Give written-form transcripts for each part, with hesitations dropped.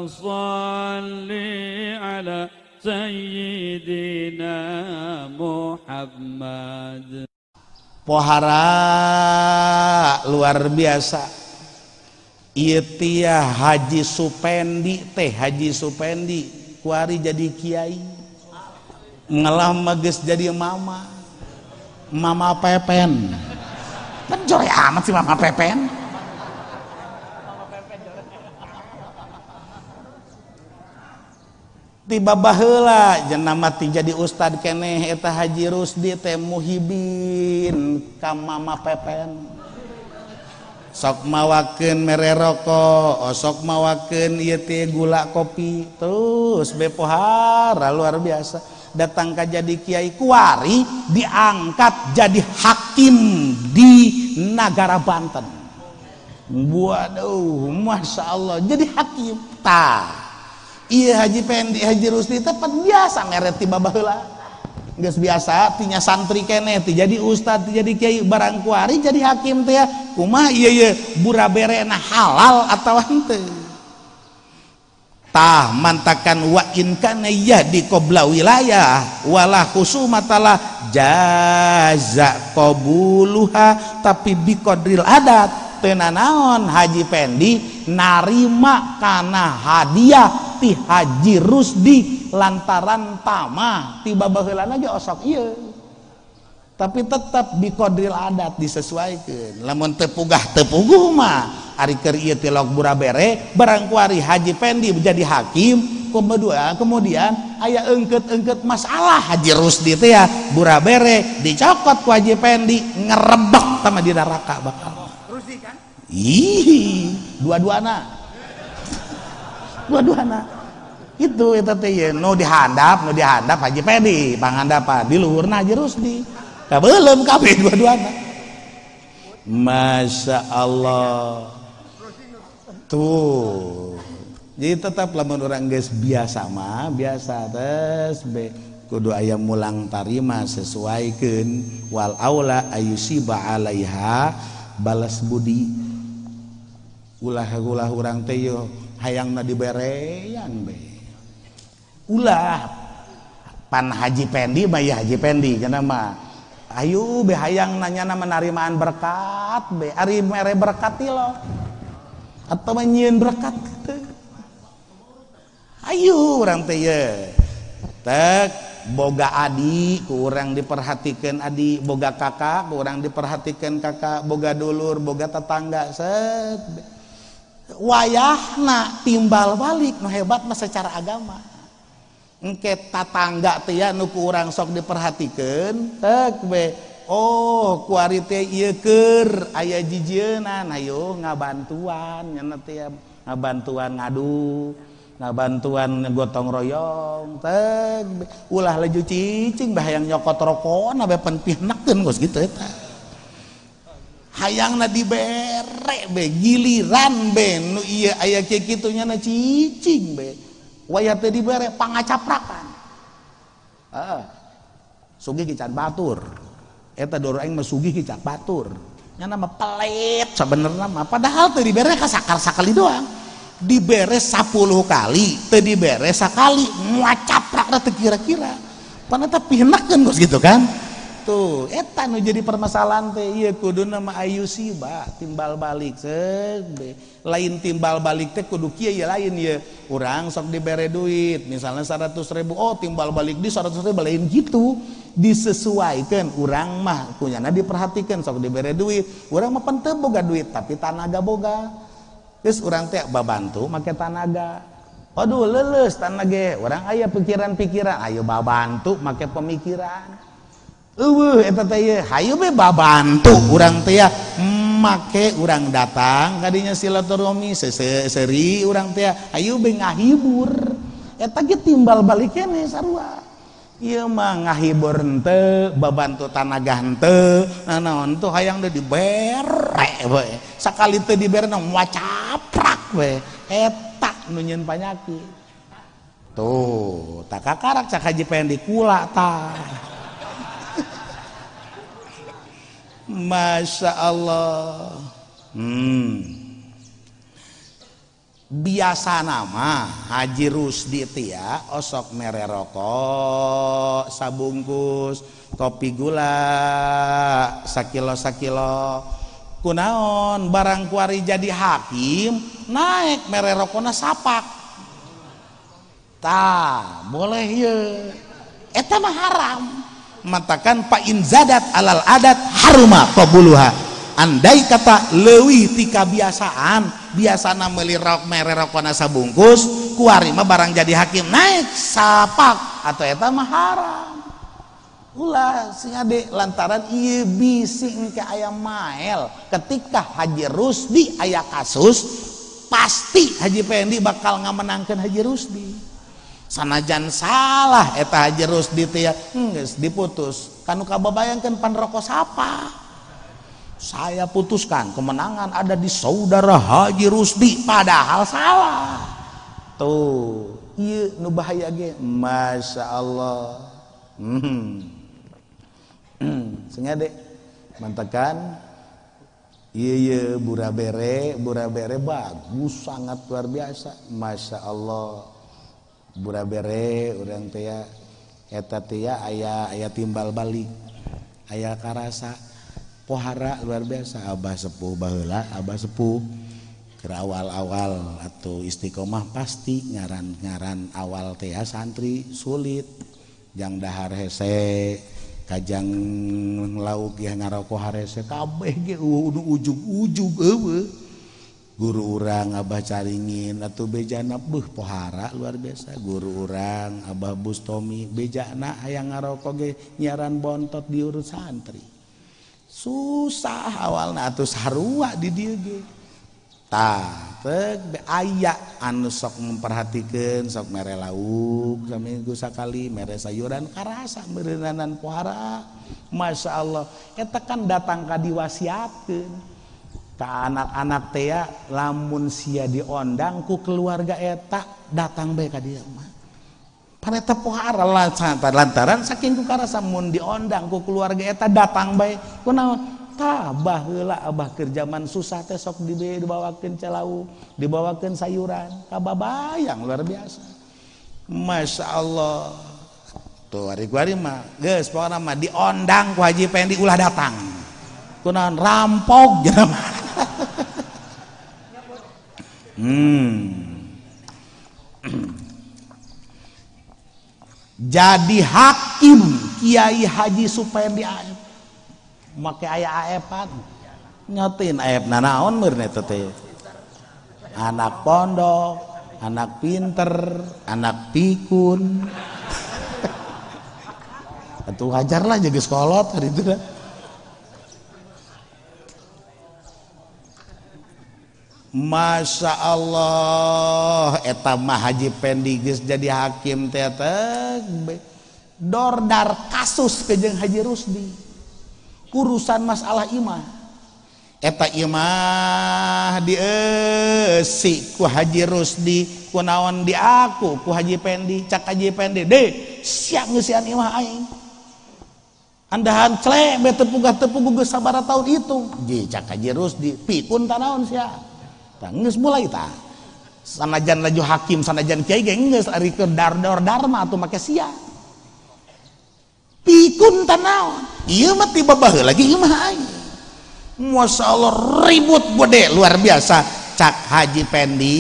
sholli ala Sayyidina Muhammad. Pohara luar biasa. Ieu tia Haji Supendi teh, Haji Supendi kuari jadi kiai. Ngelah mages jadi mama. Mama Pepen. Penjoy amat sih Mama Pepen. Tiba baheula jenama ti jadi ustad keneh eta Haji Rusdi teh Muhibin ka Mama Pepen. Sok mawakeun mere rokok, sok mawakeun ieu teh gula kopi, terus be pohara luar biasa. Datang ka jadi kiai kuari diangkat jadi hakim di Nagara Banten. Waduh, masya Allah jadi hakim. Tah. Iya Haji Pendi, Haji Rusdi tepat biasa meret tiba baheula. Geus biasa tinya santri keneh ti jadi ustad ti jadi kiai barang kuari jadi hakim teh ya. Kumaha ieu ye buraberena halal atawa henteu. Tah mantakan wa in kana yahdi qabla wilayah wala khusumatalah jaza qabuluha tapi biqadril adat. Tenanaon Haji Pendi narima kana hadiah ti Haji Rusdi lantaran tamah tiba baheulana ge osok ieu tapi tetap biqadril adat disesuaikeun lamun teu pugah teu puguh mah ari keur ieu ti log burabere barang kuari Haji Pendi jadi hakim kemudian aya eungkeut-eungkeut masalah Haji Rusdi teh ya burabere dicokot ku Haji Pendi ngerebek tama di neraka bakal Rusdi kan ih dua-duana itu teh nu dihandap Haji Pendi pangandapan di luhurna Haji Rusdi kabeulem kabeh dua-duana. Masya Allah tuh jadi tetap lamun urang geus biasa mah biasa tes be kudu aya mulang tarima sesuaikeun wal aula ayusiba alaiha balas budi ulah urang teh yo hayangna diberean be ulah pan Haji Pendi mah ya Haji Pendi cenah mah ayo be hayang nanyana menarimaan berkat be ari mere berkat lo atau nyieun berkat teu ayo urang teh ye tek boga adi ku urang diperhatikeun adi boga kakak ku urang diperhatikeun kakak boga dulur boga tetangga set wayahna timbal balik nu hebat mah secara agama engke tatangga teh ya nu ku urang sok diperhatikeun tek be oh kuari teh ieu keur aya jijieuna ayo ngabantuan nya teh ngabantuan ngadu ngabantuan gotong royong tek be ulah leju cicing bahayang nyokot rokona be penpihnakeun geus kitu eta hayangna dibere be giliran be nu ieu aya kieu kitu nya na cicing be wayah teh dibere pangacaprakan sugih ki can batur eta doro aing mah sugih ki can batur nya nama pelit sabenerna mah padahal teu dibere ka sakali doang dibere 10 kali teu dibere sakali ngacaprak teh kira-kira pan eta pihnakeun geus gitu kan tuh eta nu jadi permasalahan teh ieu kuduna mah ayusiba timbal balik sebe lain timbal balik teh kudu kieu ya lain ya urang sok dibere duit misalnya 100.000 oh timbal balik di 100.000 lain gitu disesuaikan urang mah kunyana diperhatikan sok dibere duit urang mah penteu boga duit tapi tanaga boga geus urang teh babantu make tanaga aduh leuleus tanaga urang aya pikiran-pikiran ayo babantu make pemikiran eta teh ye hayu be babantu urang teh ya make urang datang kadinya silaturahmi seri urang teh hayu be ngahibur eta ge timbal balik keneh sarua ieu mah ngahibur henteu babantu tanaga henteu naon tuh hayang deui dibere we sakali teu dibere na wacaprak we eta nu nyieun panyakit tuh tak kakarak cak Haji Pendi kula tah Masya Allah biasa nama Haji Rusdi tia osok mere rokok sabungkus, kopi gula sakilo kunaon barang kuari jadi hakim naik mere rokona sapak tah boleh ye eta mah haram matakan pa in zadat alal adat haruma qabuluha andai kata leuwih ti kabiasaan biasana meuli rok mere rokona sabungkus kuari mah barang jadi hakim naik sapak atau eta mah haram ulah sing ade lantaran ieu bisi engke aya mael ketika Haji Rusdi aya kasus pasti Haji Pendi bakal ngamenangkeun Haji Rusdi sanajan salah eta Haji Rusdi teh geus diputus kanu kababayangkeun pan rokok sapa saya putuskan kemenangan ada di saudara Haji Rusdi padahal salah tuh ieu nu bahaya ge masya Allah sengaja mantakan iya bura bere bagus sangat luar biasa masya Allah bura bere orang tia eta tia ayah timbal balik ayah karasa pohara luar biasa abah sepuh baheula abah sepuh ke awal atau istiqomah pasti ngaran awal tia santri sulit jang dahar hese kajang lauk ya ngaroko harese kabeh ge ujug-ujug eueuh guru urang abah caringin atuh bejana beuh pohara luar biasa guru urang abah Bustomi bejana aya ngaroko ge nyaran bontot diurut santri susah awalna atuh sarua di dieu ge tah teu aya anu sok memperhatikeun sok mere lauk saminggu sakali mere sayuran karasa meureunanan pohara masya Allah eta kan datang ka diwasiatkeun ka anak-anak teh lamun sia diondang ku keluarga eta datang bae ka dieu mah paneta pohara lantaran saking ku karasa mun diondang ku keluarga eta datang bae kunaon tah baheula abah keur zaman susah teh sok dibawakeun celau dibawakeun sayuran kababayang luar biasa masya Allah tuh hari mah geus pokona mah diondang ku Haji Pendi ulah datang kunaon rampok jelema jadi hakim Kiai Haji Supendi make aya aepan nyotin aepna naon meureun eta teh anak pondok anak pinter anak pikun atuh hajarlah jadi sekolot hari itu dah masya Allah eta mah Haji Pendi geus jadi hakim teh dordar kasus ke jeung Haji Rusdi urusan masalah imah eta imah dieusi ku Haji Rusdi kunaon di aku ku Haji Pendi cak Haji Pendi deh sia ngeusian imah aing andahan clek be tepugah geus sabaraha taun itu ji cak Haji Rusdi pikun tanaon sia tah geus mulai tah sanajan laju hakim sanajan kiai ge geus ari keur dar-dar mah atuh make sia pikun tanaon ieu mah tiba baheula lagi ieu mah aing masya Allah ribut gede luar biasa cak Haji Pendi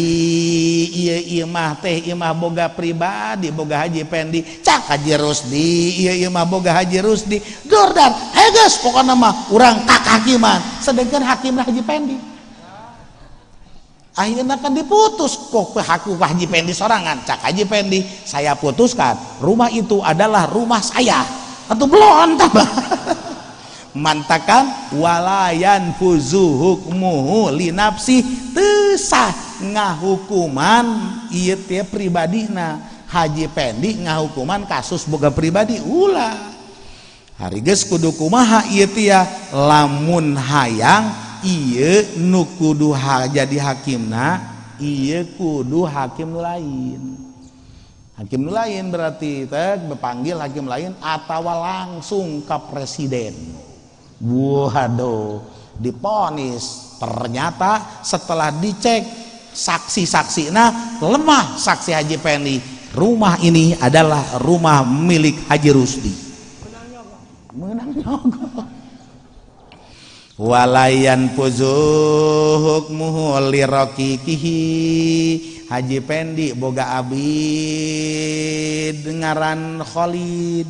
ieu mah teh imah boga pribadi boga Haji Pendi cak Haji Rusdi ieu mah boga Haji Rusdi dordar heges pokona mah urang kakakiman sedengkeun hakimna Haji Pendi akhirnya kan diputus kok haku Haji Pendi sorangan cak Haji Pendi saya putuskan rumah itu adalah rumah saya atau belum tambah mantakan walayan fuzu hukmuhu li nafsi tesah ngahukuman ieu teh pribadina Haji Pendi ngahukuman kasus boga pribadi ulah hari geus kudu kumaha ieu teh lamun hayang ieu nu kudu jadi hakimna ieu kudu hakim lain hakim lain berarti teh bepanggil hakim lain atau langsung ke presiden waduh diponis ternyata setelah dicek saksi-saksi nah lemah saksi Haji Pendi. Rumah ini adalah rumah milik Haji Rusdi. Menang nyogok. Walayan puzuhuk muhuli rokikihi Haji Pendi boga abid ngaran Khalid.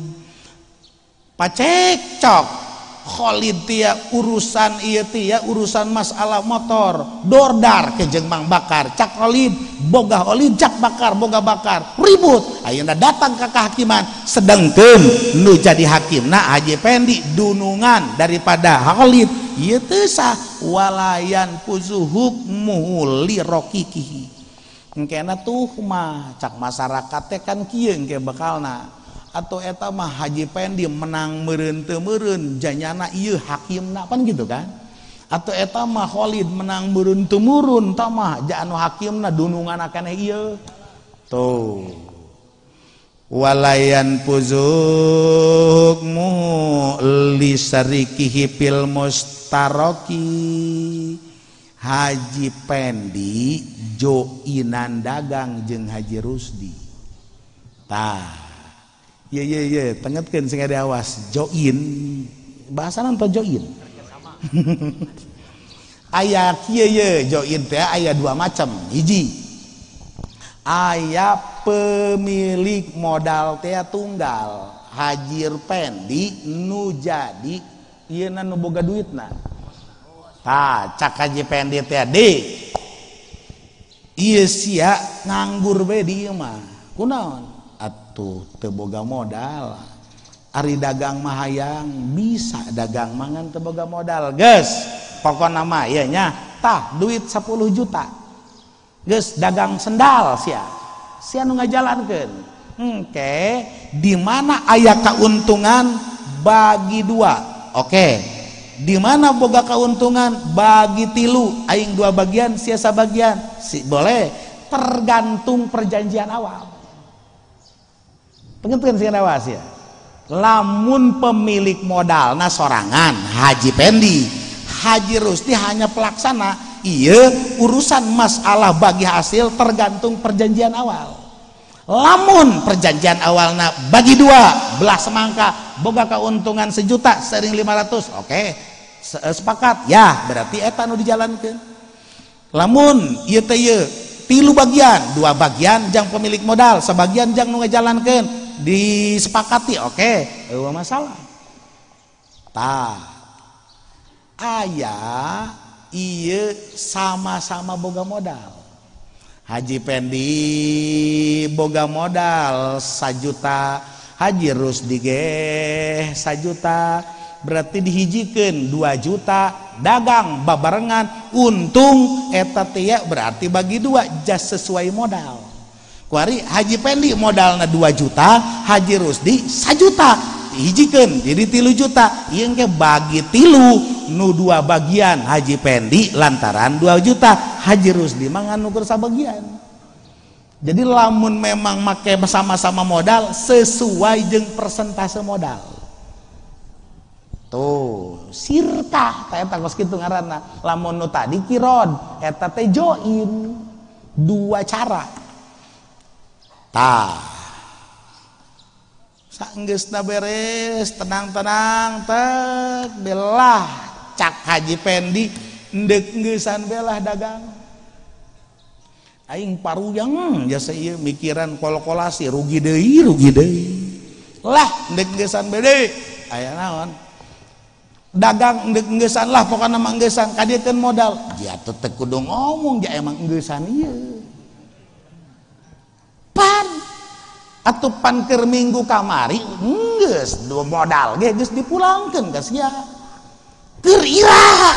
Pacekcok Khalid tia urusan ieu tia urusan masalah motor dordar ke jeung Mang Bakar. Cak Khalid boga Khalid cak Bakar boga Bakar ribut ayeuna datang ka kehakiman sedengkeun nu jadi hakimna Haji Pendi dunungan daripada Khalid ieu teu sah. Walayan puzuhuk muhuli rokikihi engkena tuh mah cak masyarakat teh kan kieu engke bekalna atau eta mah Haji Pendi menang meureun teu meureun janyana ieu hakimna pan gitu kan. Atau eta mah Khalid menang meureun teu meureun tah mah ja anu hakimna dununganna keneh ieu. Tuh. Walayan puzukmu li sarikihi fil mustaraki Haji Pendi joinan dagang jeung Haji Rusdi. Tah ye tengetkeun sing ada awas join bahasana teh join aya kieu ye join teh aya dua macam. Hiji aya pemilik modal teh tunggal Haji Pendi nu jadi ieu nu boga duitna. Tah cak Haji Pendi teh de ieu sia nganggur bae di ieu mah kunaon atuh teu boga modal ari dagang mah hayang bisa dagang mangan teu boga modal geus pokona mah ieu nya tah duit 10 juta geus dagang sendal sia nu ngajalankeun engke di mana aya kauntungan bagi 2 oke di mana boga kauntungan bagi 3 aing 2 bagian sia sabagian si boleh tergantung perjanjian awal. Pengertian sing awas ya. Lamun pemilik modal na sorangan Haji Pendi, Haji Rusdi hanya pelaksana. Iya urusan masalah bagi hasil tergantung perjanjian awal. Lamun perjanjian awalna bagi 2 belah semangka boga keuntungan 1 juta sering 500 oke sepakat ya berarti eta nu dijalankeun. Lamun ieu teh ieu 3 bagian 2 bagian jang pemilik modal sebagian jang nu ngajalankeun disepakati oke eueuh masalah. Tah aya ieu sama-sama boga modal. Haji Pendi boga modal 1 juta, Haji Rusdi ge 1 juta, berarti dihijikeun 2 juta dagang babarengan untung eta teh berarti bagi 2 jas sesuai modal. Kuari Haji Pendi modalna 2 juta, Haji Rusdi 1 juta hijikeun jadi 3 juta ieu ge bagi 3 nu 2 bagian Haji Pendi lantaran 2 juta Haji Rusdi mah nganukur sabagian. Jadi lamun memang make sama-sama modal sesuai jeung persentase modal. Tuh sirkah tah eta geus kitu ngaranna. Lamun nu tadi kirod eta teh join 2 cara. Tah saenggeusna beres tenang-tenang teh belah cak Haji Pendi endek geussan belah dagang aing paruyang jasa ieu mikiran kolkolasi rugi deui lah endek geussan bede aya naon dagang endek geussan lah pokona mah geussan kadiekeun modal ya teh kudu ngomong ja emang geussan ieu pan atuh pan keur minggu kamari geus modal ge geus dipulangkeun ka sia keur iraha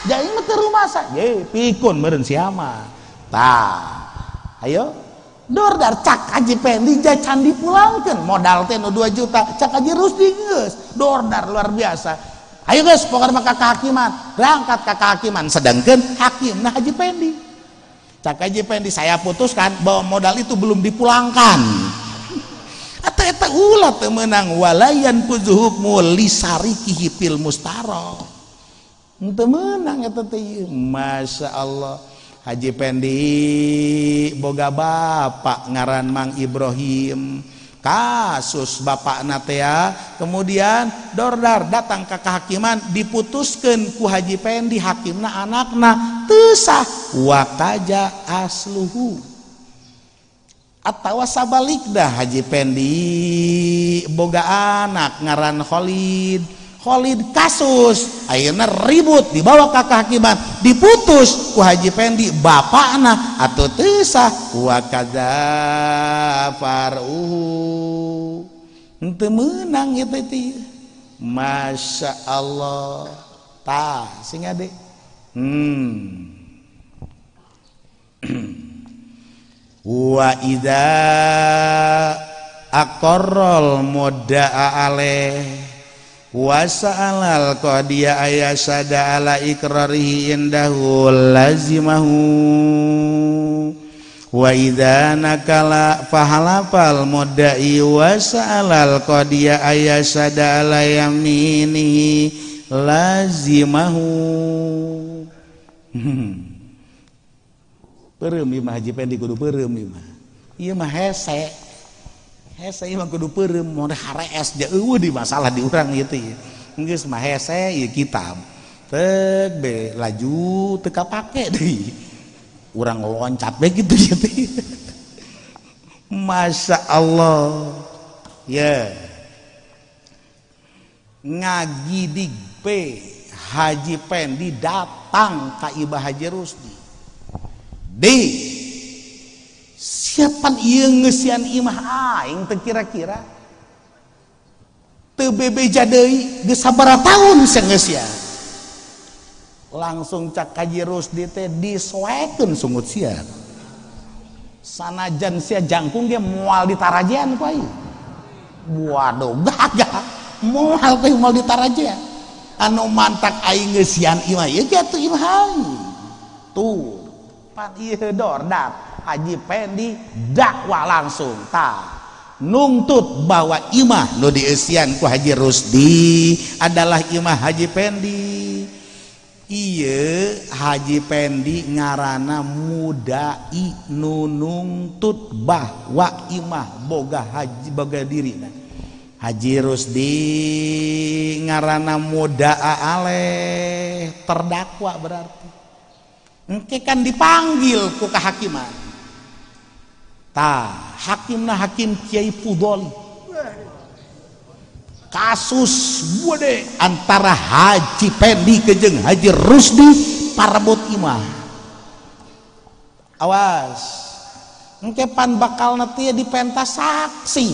jadi mah teu rumasa ye pikun meureun sia mah tah ayo dordar cak Haji Pendi jacan dipulangkeun modal teh nu 2 juta cak Haji Rusdi geus dordar luar biasa ayo geus pokona mah ka kehakiman berangkat ka kehakiman sedengkeun hakimna Haji Pendi cak Haji Pendi saya putuskan bahwa modal itu belum dipulangkan. Atau eta ulah teu meunang walayan puzuhukmu lisarikihi fil mustaro. Teu meunang eta teh masya Allah. Haji Pendi boga bapak ngaran Mang Ibrahim. Kasus bapak natea kemudian dordar datang ke kehakiman, diputuskan ku Haji Pendi hakimna anakna teu sah wakaja asluhu. Atawa sabalikdah Haji Pendi boga anak ngaran Khalid kasus ayeuna ribut dibawa ke kehakiman, diputus ku Haji Pendi bapakna atuh teu sah wa kadza faruhu henteu meunang eta teh. Masya Allah tah sing ade wa idza aqarral mudda'a alaih wa sa'alal qadiya ayasada ala ikrarihi indahu lazimahu wa idza nakala fahalafal mudda'i wa sa'alal qadiya ayasada ala yaminihi lazimahu. Peureum ieu mah Haji Pendi kudu peureum ieu mah. Ieu mah hese ieu mah kudu peureum mun harees dia eueuh di masalah di urang ieu teh. Geus mah hese ieu kitab. Teuk be laju teu kapake deui. Urang loncat we kitu ieu teh. Masya Allah. Ya. Ngagidig pe Haji Pendi datang ka Ibah Haji Rusdi. Siapan ieu ngeusian imah aing teu kira-kira teu bebeja deui geus sabaraha taun sia ngeusian. Langsung cak Haji Rusdi teh disoekeun sungut sia. Sanajan sia jangkung ge moal ditarajean ku aing. Waduh gagah moal teh moal ditarajean. Anu mantak aing ngeusian imah ieu ge atuh imah aing. Tuh pan ieu dordap Haji Pendi dakwah langsung nuntut bahwa imah nu dieusian ku Haji Rusdi adalah imah Haji Pendi. Ieu Haji Pendi ngaranna mudai nu nuntut bahwa imah boga dirina. Haji Rusdi ngaranna mudaa aleh terdakwa berarti. Engke kan dipanggil ku kehakiman. Hakimna Hakim Kiai Fudoli. Kasus gede antara Haji Pendi jeung Haji Rusdi parebut imah. Awas. Engke pan bakalna teh dipentas saksi.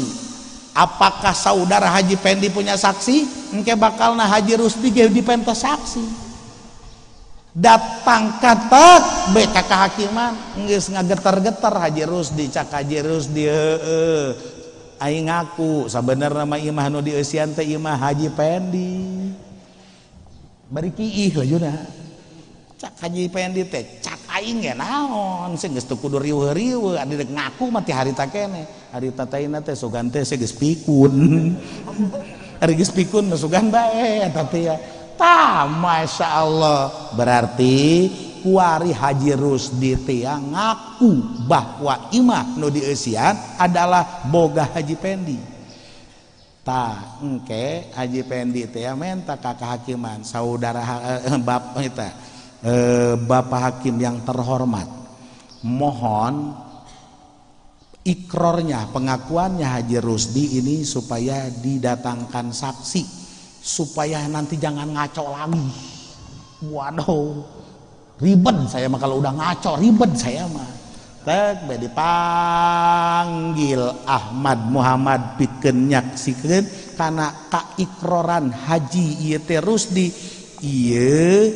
Apakah saudara Haji Pendi punya saksi? Engke bakalna Haji Rusdi ge dipentas saksi. Datang katak beka kehakiman geus ngageter-geter Haji Rusdi, cak Haji Rusdi heueuh aing ngaku sabenerna mah imah nu dieusian teh imah Haji Pendi. Bari kiih lajuna cak Haji Pendi teh cak aing ge naon sing geus teu kudu riweuh-riweuh adi rek ngaku mah ti harita keneh. Harita teh teh sugan teh geus pikun. Ari geus pikun mah sugan bae eta teh ya. Masya Allah berarti kuari Haji Rusdi teh ngaku bahwa imah nu dieusian adalah boga Haji Pendi. Engke Haji Pendi teh menta ka kehakiman saudara Bapak Hakim yang terhormat, mohon ikrornya pengakuannya Haji Rusdi ini supaya didatangkan saksi supaya nanti jangan ngaco lagi. Waduh ribet saya mah kalau udah ngaco ribet saya mah. Tek dipanggil Ahmad Muhammad pikeun nyaksikeun kana kaikroran Haji ieu teh Rusdi. Ieu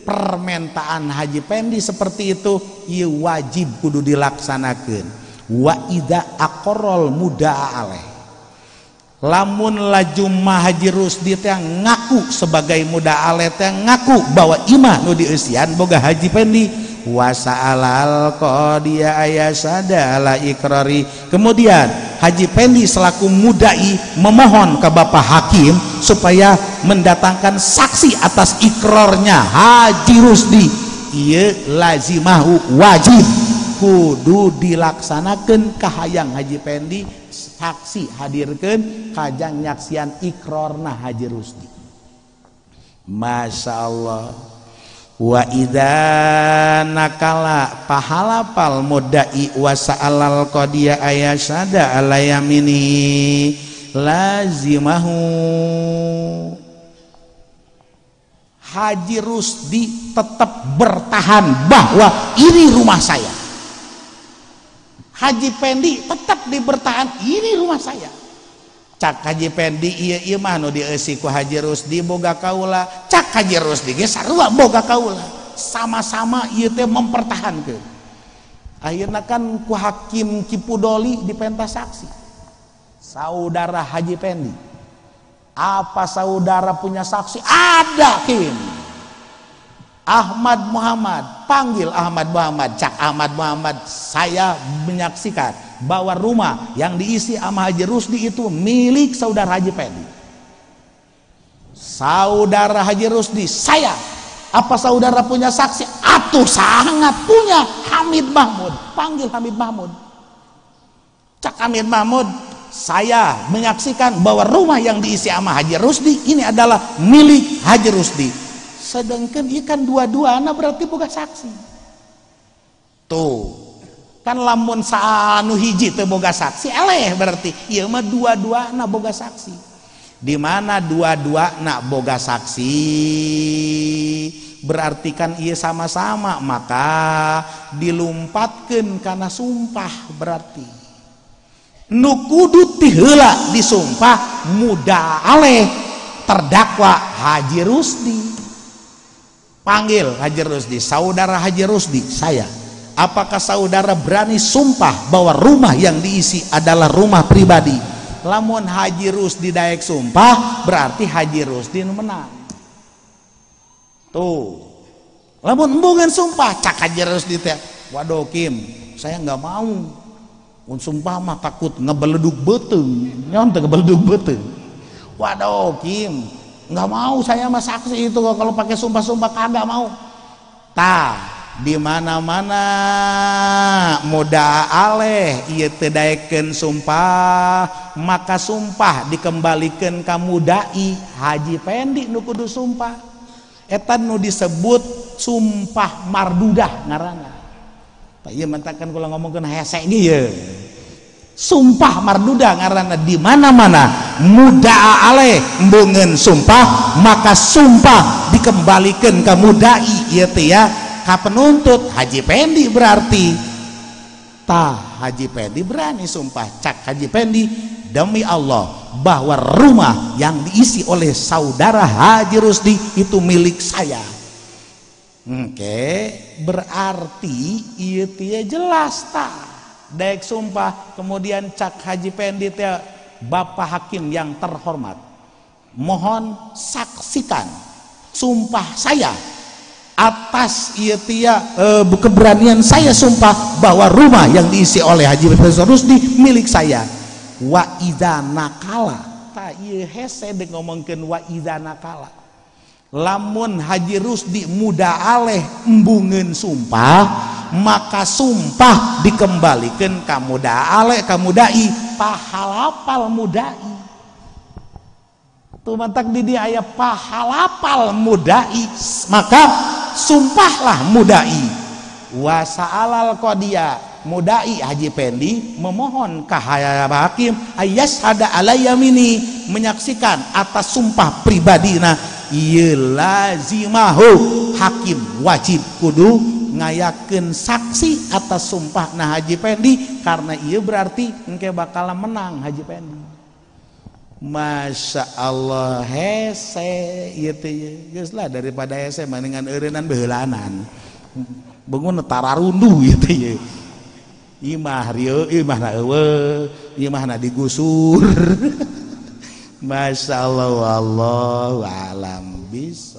permintaan Haji Pendi seperti itu ieu wajib kudu dilaksanakeun. Wa idza aqarral muda'a alaih. Lamun lajumma Haji Rusdi teh ngaku sebagai muda ale teh ngaku bahwa imah nu dieusian boga Haji Pendi wa sa'alal qadiya ayasada la ikrari. Kemudian Haji Pendi selaku mudai memohon ke Bapak Hakim supaya mendatangkan saksi atas ikrarnya Haji Rusdi. ieu lazimahu wajib kudu dilaksanakan kahayang Haji Pendi saksi hadirkan kajang nyaksian ikrorna Haji Rusdi. Masya Allah. Wa idza nakala pahalapal mudai wa sa'alal qadiya ayasyada ala yamini lazimahu. Haji Rusdi tetap bertahan bahwa ini rumah saya. Haji Pendi tetap dibertahan ini rumah saya. Cak Haji Pendi ieu mah nu dieusi ku Haji Rusdi boga kaula, cak Haji Rusdi ge sarua boga kaula. Sama-sama ieu teh mempertahankeun. Akhirna kan ku Hakim Kipudoli dipentas saksi. Saudara Haji Pendi. Apa saudara punya saksi? Ada, Kim. Ahmad Muhammad, panggil Ahmad Muhammad. Cak Ahmad Muhammad, saya menyaksikan bahwa rumah yang diisi sama Haji Rusdi itu milik saudara Haji Pendi. Saudara Haji Rusdi, saya. Apa saudara punya saksi? Atuh sangat punya. Hamid Mahmud, panggil Hamid Mahmud. Cak Hamid Mahmud, saya menyaksikan bahwa rumah yang diisi sama Haji Rusdi ini adalah milik Haji Rusdi. Sedangkan ikan dua-duana berarti boga saksi. Tuh, kan lamun saanu hiji teu boga saksi eleh berarti ieu mah dua-duana boga saksi. Di mana dua-duana boga saksi berarti kan ieu sama-sama, maka dilumpatkeun kana sumpah berarti. Nu kudu ti heula disumpah muda aleh terdakwa Haji Rusdi. Panggil Haji Rusdi, saudara Haji Rusdi, saya. Apakah saudara berani sumpah bahwa rumah yang diisi adalah rumah pribadi? Lamun Haji Rusdi daek sumpah, berarti Haji Rusdi menang. Tuh. Lamun embungan sumpah, cak Haji Rusdi teh, waduh Kim, saya nggak mau. Un sumpah mah takut ngebeleduk beteng, nyon teh ngebeleduk beteng. Waduh Kim, nggak mau saya mah saksi itu kalau pakai sumpah-sumpah kagak mau. Tah, di mana-mana muda aleh ieu teu daekeun sumpah, maka sumpah dikembalikan ka mudai Haji Pendi nu kudu sumpah. Eta nu disebut sumpah mardudah ngaranna. Tah ieu mentakan kula ngomongkeun hese ge ye. Sumpah mardudah ngaranna di mana-mana muda aleh embungeun sumpah, maka sumpah dikembalikan ke mudai ieu teh ya ka penuntut Haji Pendi berarti. Tah Haji Pendi berani sumpah, cak Haji Pendi, demi Allah bahwa rumah yang diisi oleh saudara Haji Rusdi itu milik saya. Oke, berarti ieu teh jelas tah. Daek sumpah, kemudian cak Haji Pendi teh, Bapak Hakim yang terhormat, mohon saksikan sumpah saya atas ieu teh keberanian saya sumpah bahwa rumah yang diisi oleh Haji Rusdi milik saya. Wa idza nakala, ta ieu hese deuk ngomongkeun wa idza nakala. Lamun Haji Rusdi muda aleh embungeun sumpah, maka sumpah dikembalikan ka muda aleh ka mudai pahalapal mudai. Tuh mantak di dia aya pahalapal mudai, maka sumpahlah mudai. Wa sa'alal qadiya, mudai Haji Pendi memohon ka hakim ayasyhada ala yamini, menyaksikan atas sumpah pribadina. Ieu lazimahu, hakim wajib kudu ngayakeun saksi atas sumpah nah Haji Pendi, karena ieu berarti engke bakal menang Haji Pendi. Masya Allah, hese ieu teh geus lah daripada hese mendingan eureunan beheulanan. Beungun tararunduh ieu teh. Imah rieu, imahna eueuh, imahna digusur. Masya Allah, wallahu a'lam bishawab.